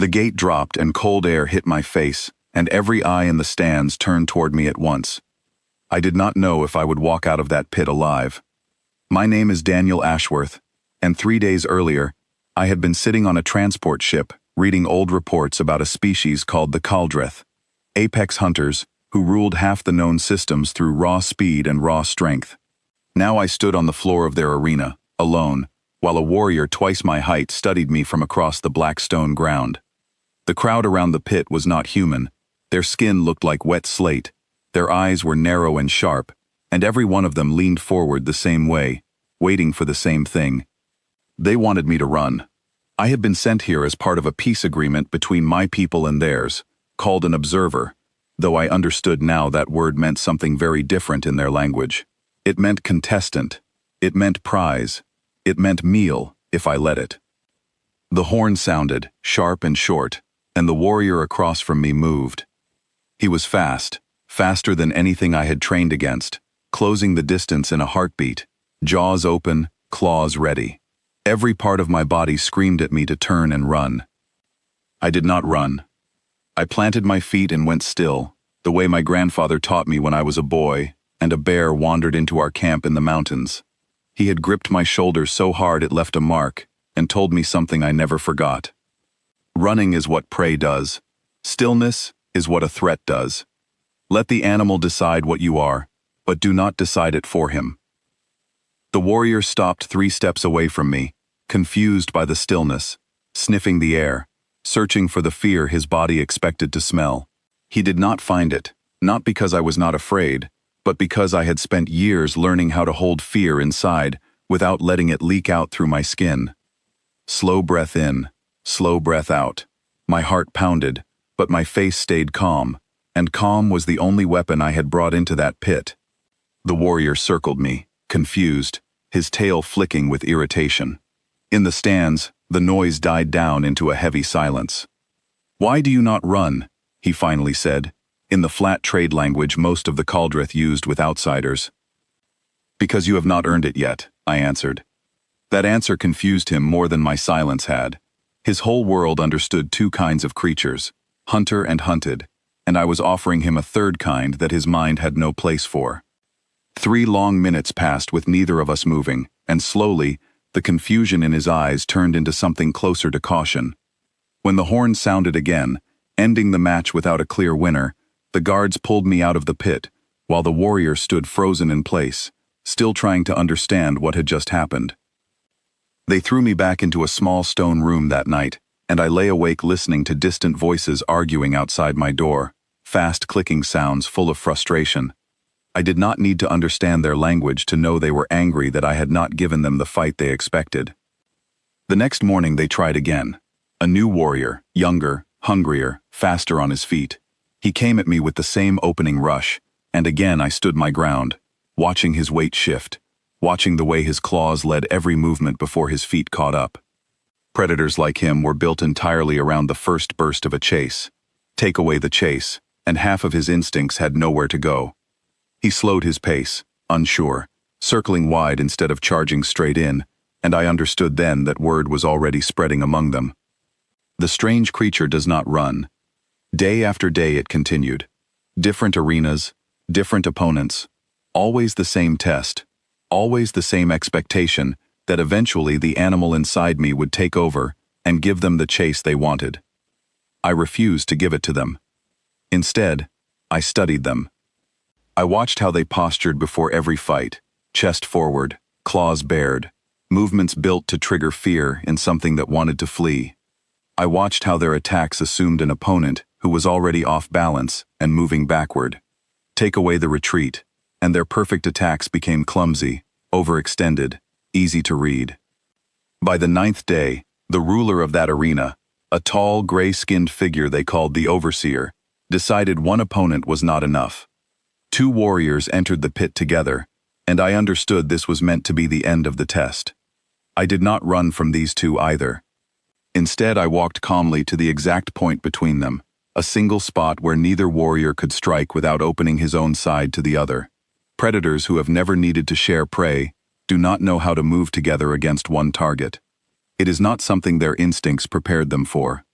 The gate dropped and cold air hit my face, and every eye in the stands turned toward me at once. I did not know if I would walk out of that pit alive. My name is Daniel Ashworth, and 3 days earlier, I had been sitting on a transport ship reading old reports about a species called the Caldreth, apex hunters who ruled half the known systems through raw speed and raw strength. Now I stood on the floor of their arena, alone, while a warrior twice my height studied me from across the black stone ground. The crowd around the pit was not human. Their skin looked like wet slate, their eyes were narrow and sharp, and every one of them leaned forward the same way, waiting for the same thing. They wanted me to run. I had been sent here as part of a peace agreement between my people and theirs, called an observer, though I understood now that word meant something very different in their language. It meant contestant. It meant prize. It meant meal, if I let it. The horn sounded, sharp and short, and the warrior across from me moved. He was fast, faster than anything I had trained against, closing the distance in a heartbeat, jaws open, claws ready. Every part of my body screamed at me to turn and run. I did not run. I planted my feet and went still, the way my grandfather taught me when I was a boy, and a bear wandered into our camp in the mountains. He had gripped my shoulder so hard it left a mark, and told me something I never forgot. Running is what prey does. Stillness is what a threat does. Let the animal decide what you are, but do not decide it for him. The warrior stopped 3 steps away from me, confused by the stillness, sniffing the air, searching for the fear his body expected to smell. He did not find it, not because I was not afraid, but because I had spent years learning how to hold fear inside without letting it leak out through my skin. Slow breath in, slow breath out. My heart pounded, but my face stayed calm, and calm was the only weapon I had brought into that pit. The warrior circled me, confused, his tail flicking with irritation. In the stands, the noise died down into a heavy silence. "Why do you not run?" he finally said, in the flat trade language most of the Caldreth used with outsiders. "Because you have not earned it yet," I answered. That answer confused him more than my silence had. His whole world understood 2 kinds of creatures, hunter and hunted, and I was offering him a 3rd kind that his mind had no place for. 3 long minutes passed with neither of us moving, and slowly, the confusion in his eyes turned into something closer to caution. When the horn sounded again, ending the match without a clear winner, the guards pulled me out of the pit, while the warrior stood frozen in place, still trying to understand what had just happened. They threw me back into a small stone room that night, and I lay awake listening to distant voices arguing outside my door, fast clicking sounds full of frustration. I did not need to understand their language to know they were angry that I had not given them the fight they expected. The next morning they tried again. A new warrior, younger, hungrier, faster on his feet. He came at me with the same opening rush, and again I stood my ground, watching his weight shift, watching the way his claws led every movement before his feet caught up. Predators like him were built entirely around the first burst of a chase. Take away the chase, and half of his instincts had nowhere to go. He slowed his pace, unsure, circling wide instead of charging straight in, and I understood then that word was already spreading among them. The strange creature does not run. Day after day it continued. Different arenas, different opponents, always the same test, always the same expectation that eventually the animal inside me would take over and give them the chase they wanted. I refused to give it to them. Instead, I studied them. I watched how they postured before every fight, chest forward, claws bared, movements built to trigger fear in something that wanted to flee. I watched how their attacks assumed an opponent who was already off balance and moving backward. Take away the retreat, and their perfect attacks became clumsy, overextended, easy to read. By the 9th day, the ruler of that arena, a tall, gray-skinned figure they called the Overseer, decided one opponent was not enough. 2 warriors entered the pit together, and I understood this was meant to be the end of the test. I did not run from these 2 either. Instead, I walked calmly to the exact point between them, a single spot where neither warrior could strike without opening his own side to the other. Predators who have never needed to share prey do not know how to move together against one target. It is not something their instincts prepared them for.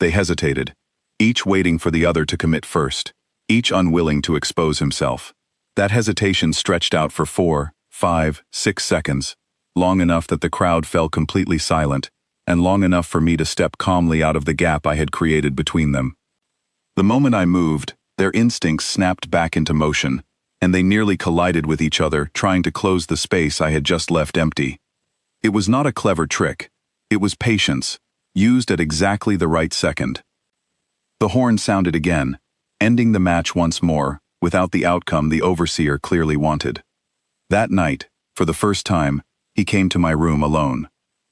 They hesitated, each waiting for the other to commit first, each unwilling to expose himself. That hesitation stretched out for 4, 5, 6 seconds, long enough that the crowd fell completely silent, and long enough for me to step calmly out of the gap I had created between them. The moment I moved, their instincts snapped back into motion, and they nearly collided with each other, trying to close the space I had just left empty. It was not a clever trick. It was patience, used at exactly the right second. The horn sounded again, ending the match once more, without the outcome the overseer clearly wanted. That night, for the first time, he came to my room alone.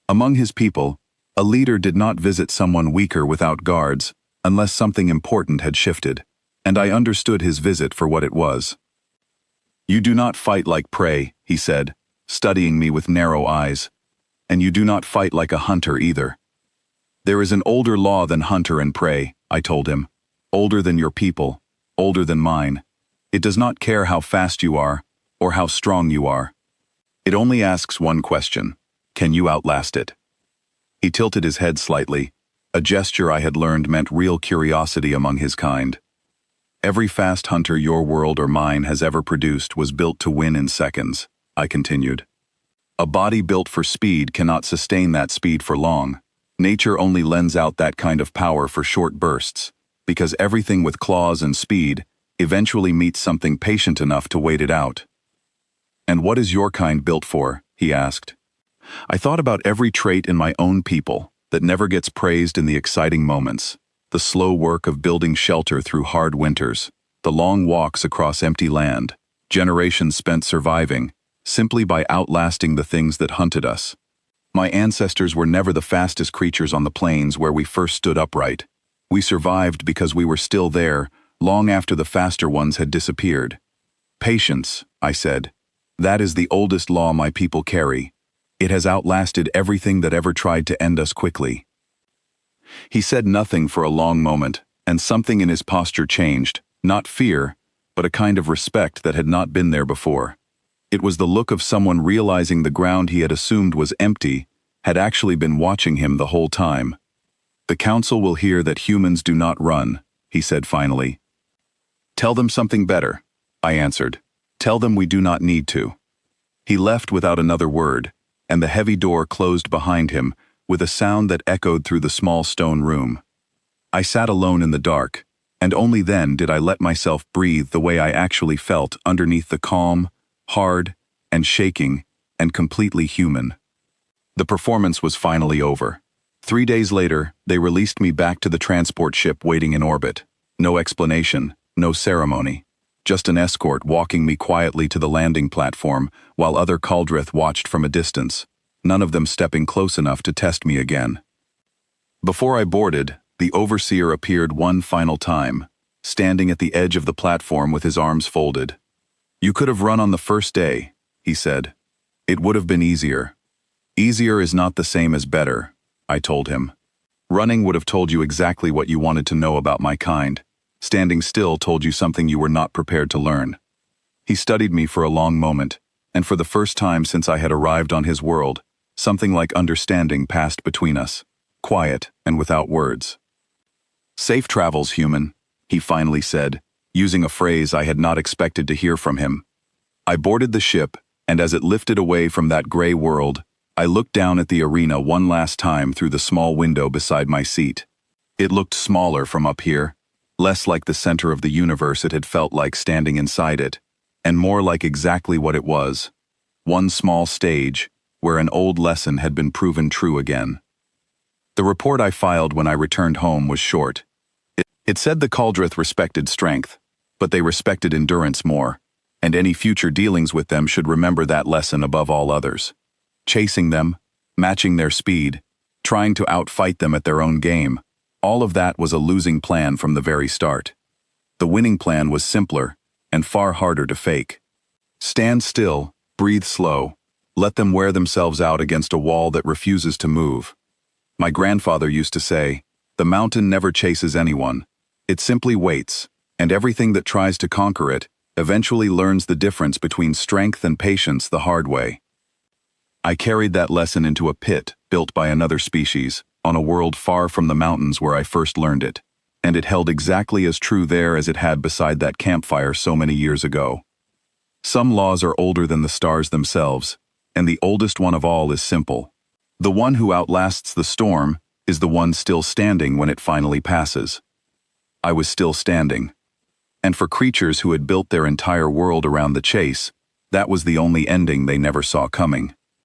Among his people, a leader did not visit someone weaker without guards, unless something important had shifted, and I understood his visit for what it was. "You do not fight like prey," he said, studying me with narrow eyes. "And you do not fight like a hunter either." "There is an older law than hunter and prey," I told him. "Older than your people, older than mine. It does not care how fast you are, or how strong you are. It only asks one question: can you outlast it?" He tilted his head slightly, a gesture I had learned meant real curiosity among his kind. "Every fast hunter your world or mine has ever produced was built to win in seconds," I continued. "A body built for speed cannot sustain that speed for long. Nature only lends out that kind of power for short bursts, because everything with claws and speed eventually meets something patient enough to wait it out." "And what is your kind built for?" he asked. I thought about every trait in my own people that never gets praised in the exciting moments. The slow work of building shelter through hard winters, the long walks across empty land, generations spent surviving, simply by outlasting the things that hunted us. My ancestors were never the fastest creatures on the plains where we first stood upright. We survived because we were still there, long after the faster ones had disappeared. "Patience," I said. "That is the oldest law my people carry. It has outlasted everything that ever tried to end us quickly." He said nothing for a long moment, and something in his posture changed, not fear, but a kind of respect that had not been there before. It was the look of someone realizing the ground he had assumed was empty had actually been watching him the whole time. "The council will hear that humans do not run," he said finally. "Tell them something better," I answered. "Tell them we do not need to." He left without another word, and the heavy door closed behind him with a sound that echoed through the small stone room. I sat alone in the dark, and only then did I let myself breathe the way I actually felt underneath the calm, hard, and shaking, and completely human. The performance was finally over. 3 days later, they released me back to the transport ship waiting in orbit. No explanation, no ceremony. Just an escort walking me quietly to the landing platform while other Caldrith watched from a distance, none of them stepping close enough to test me again. Before I boarded, the overseer appeared one final time, standing at the edge of the platform with his arms folded. "You could have run on the first day," he said. "It would have been easier." "Easier is not the same as better," I told him. "Running would have told you exactly what you wanted to know about my kind. Standing still told you something you were not prepared to learn." He studied me for a long moment, and for the first time since I had arrived on his world, something like understanding passed between us, quiet and without words. "Safe travels, human," he finally said, using a phrase I had not expected to hear from him. I boarded the ship, and as it lifted away from that gray world, I looked down at the arena one last time through the small window beside my seat. It looked smaller from up here, less like the center of the universe it had felt like standing inside it, and more like exactly what it was: one small stage where an old lesson had been proven true again. The report I filed when I returned home was short. It said the Caldrith respected strength, but they respected endurance more, and any future dealings with them should remember that lesson above all others. Chasing them, matching their speed, trying to outfight them at their own game, all of that was a losing plan from the very start. The winning plan was simpler and far harder to fake. Stand still, breathe slow, let them wear themselves out against a wall that refuses to move. My grandfather used to say, "The mountain never chases anyone. It simply waits, and everything that tries to conquer it eventually learns the difference between strength and patience the hard way." I carried that lesson into a pit built by another species, on a world far from the mountains where I first learned it, and it held exactly as true there as it had beside that campfire so many years ago. Some laws are older than the stars themselves, and the oldest one of all is simple. The one who outlasts the storm is the one still standing when it finally passes. I was still standing. And for creatures who had built their entire world around the chase, that was the only ending they never saw coming.